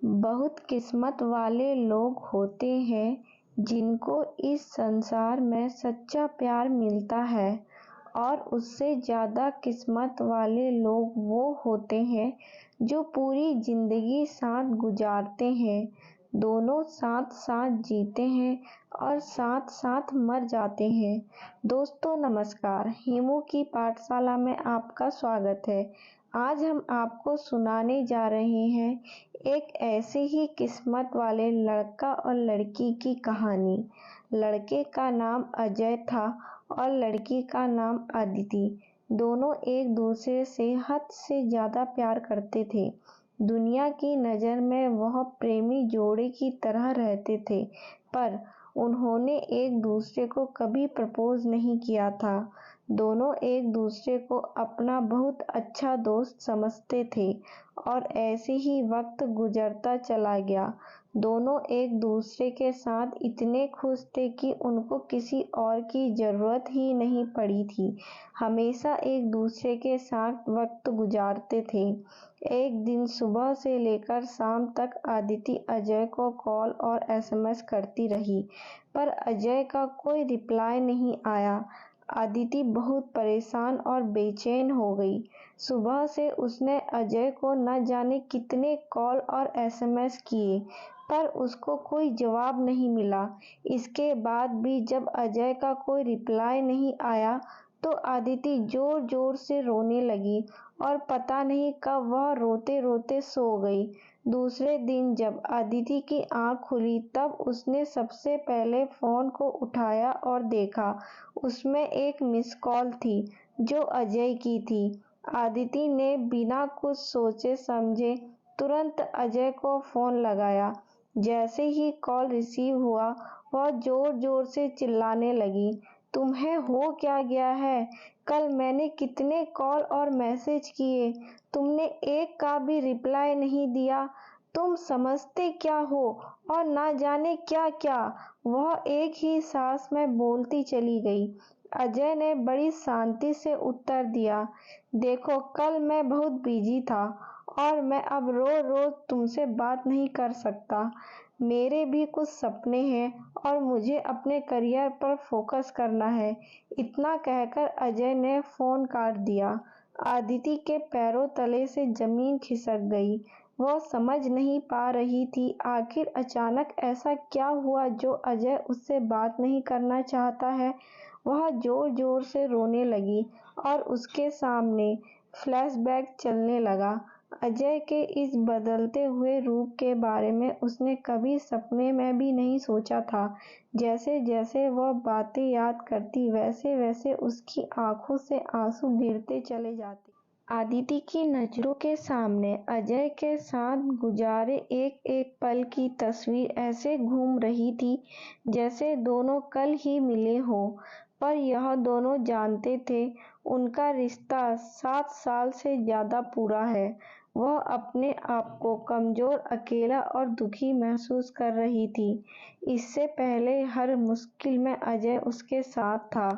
बहुत किस्मत वाले लोग होते हैं जिनको इस संसार में सच्चा प्यार मिलता है और उससे ज़्यादा किस्मत वाले लोग वो होते हैं जो पूरी ज़िंदगी साथ गुजारते हैं, दोनों साथ साथ जीते हैं और साथ साथ मर जाते हैं। दोस्तों नमस्कार, हीमू की पाठशाला में आपका स्वागत है। आज हम आपको सुनाने जा रहे हैं एक ऐसे ही किस्मत वाले लड़का और लड़की की कहानी। लड़के का नाम अजय था और लड़की का नाम अदिति। दोनों एक दूसरे से हद से ज़्यादा प्यार करते थे। दुनिया की नज़र में वह प्रेमी जोड़े की तरह रहते थे, पर उन्होंने एक दूसरे को कभी प्रपोज नहीं किया था। दोनों एक दूसरे को अपना बहुत अच्छा दोस्त समझते थे और ऐसे ही वक्त गुजरता चला गया। दोनों एक दूसरे के साथ इतने खुश थे कि उनको किसी और की ज़रूरत ही नहीं पड़ी थी। हमेशा एक दूसरे के साथ वक्त गुजारते थे। एक दिन सुबह से लेकर शाम तक अदिति अजय को कॉल और एसएमएस करती रही, पर अजय का कोई रिप्लाई नहीं आया। अदिति बहुत परेशान और बेचैन हो गई। सुबह से उसने अजय को न जाने कितने कॉल और एसएमएस किए, पर उसको कोई जवाब नहीं मिला। इसके बाद भी जब अजय का कोई रिप्लाई नहीं आया तो अदिति जोर जोर से रोने लगी और पता नहीं कब वह रोते रोते सो गई। दूसरे दिन जब अदिति की आंख खुली तब उसने सबसे पहले फ़ोन को उठाया और देखा, उसमें एक मिस कॉल थी जो अजय की थी। अदिति ने बिना कुछ सोचे समझे तुरंत अजय को फ़ोन लगाया। जैसे ही कॉल रिसीव हुआ वह जोर जोर से चिल्लाने लगी, तुम्हें हो क्या गया है? कल मैंने कितने कॉल और मैसेज किए, तुमने एक का भी रिप्लाई नहीं दिया। तुम समझते क्या हो और ना जाने क्या क्या। वह एक ही सांस में बोलती चली गई। अजय ने बड़ी शांति से उत्तर दिया, देखो कल मैं बहुत बिजी था और मैं अब रोज रोज तुमसे बात नहीं कर सकता। मेरे भी कुछ सपने हैं और मुझे अपने करियर पर फोकस करना है। इतना कहकर अजय ने फ़ोन काट दिया। अदिति के पैरों तले से ज़मीन खिसक गई। वह समझ नहीं पा रही थी आखिर अचानक ऐसा क्या हुआ जो अजय उससे बात नहीं करना चाहता है। वह जोर जोर से रोने लगी और उसके सामने फ्लैशबैक चलने लगा। अजय के इस बदलते हुए रूप के बारे में उसने कभी सपने में भी नहीं सोचा था। जैसे जैसे वह बातें याद करती वैसे वैसे उसकी आंखों से आंसू गिरते चले जाते। अदिति की नज़रों के सामने अजय के साथ गुजारे एक एक पल की तस्वीर ऐसे घूम रही थी जैसे दोनों कल ही मिले हों, पर यह दोनों जानते थे उनका रिश्ता 7 साल से ज़्यादा पूरा है। वह अपने आप को कमज़ोर, अकेला और दुखी महसूस कर रही थी। इससे पहले हर मुश्किल में अजय उसके साथ था,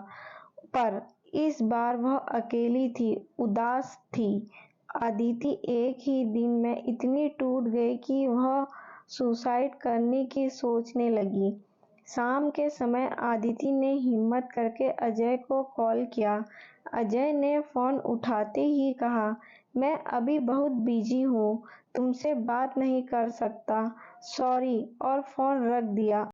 पर इस बार वह अकेली थी, उदास थी। अदिति एक ही दिन में इतनी टूट गई कि वह सुसाइड करने की सोचने लगी। शाम के समय अदिति ने हिम्मत करके अजय को कॉल किया। अजय ने फ़ोन उठाते ही कहा, मैं अभी बहुत बिजी हूँ, तुमसे बात नहीं कर सकता, सॉरी, और फ़ोन रख दिया।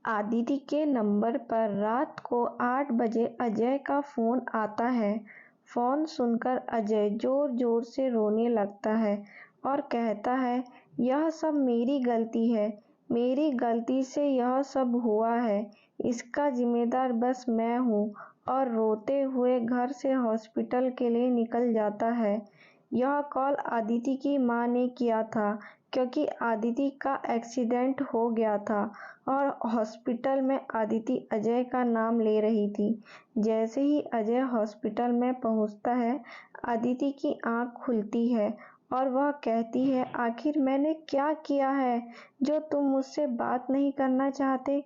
अदिति के नंबर पर रात को 8 बजे अजय का फ़ोन आता है। फ़ोन सुनकर अजय ज़ोर ज़ोर से रोने लगता है और कहता है, यह सब मेरी गलती है, मेरी गलती से यह सब हुआ है, इसका जिम्मेदार बस मैं हूँ, और रोते हुए घर से हॉस्पिटल के लिए निकल जाता है। यह कॉल अदिति की माँ ने किया था क्योंकि अदिति का एक्सीडेंट हो गया था और हॉस्पिटल में अदिति अजय का नाम ले रही थी। जैसे ही अजय हॉस्पिटल में पहुंचता है, अदिति की आंख खुलती है और वह कहती है, आखिर मैंने क्या किया है जो तुम मुझसे बात नहीं करना चाहते?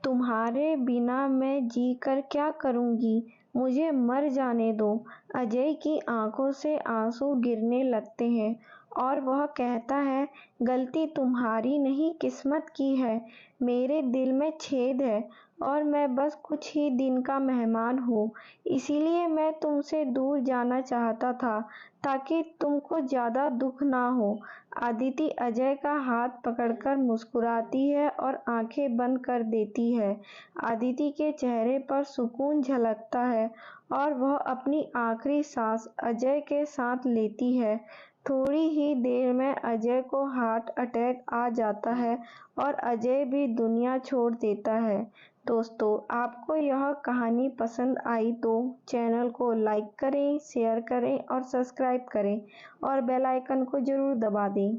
तुम्हारे बिना मैं जी कर क्या करूँगी, मुझे मर जाने दो। अजय की आंखों से आंसू गिरने लगते हैं और वह कहता है, गलती तुम्हारी नहीं किस्मत की है। मेरे दिल में छेद है और मैं बस कुछ ही दिन का मेहमान हूँ, इसीलिए मैं तुमसे दूर जाना चाहता था ताकि तुमको ज़्यादा दुख ना हो। अदिति अजय का हाथ पकड़कर मुस्कुराती है और आंखें बंद कर देती है। अदिति के चेहरे पर सुकून झलकता है और वह अपनी आखिरी सांस अजय के साथ लेती है। थोड़ी ही देर में अजय को हार्ट अटैक आ जाता है और अजय भी दुनिया छोड़ देता है। दोस्तों, आपको यह कहानी पसंद आई तो चैनल को लाइक करें, शेयर करें और सब्सक्राइब करें और बेल आइकन को ज़रूर दबा दें।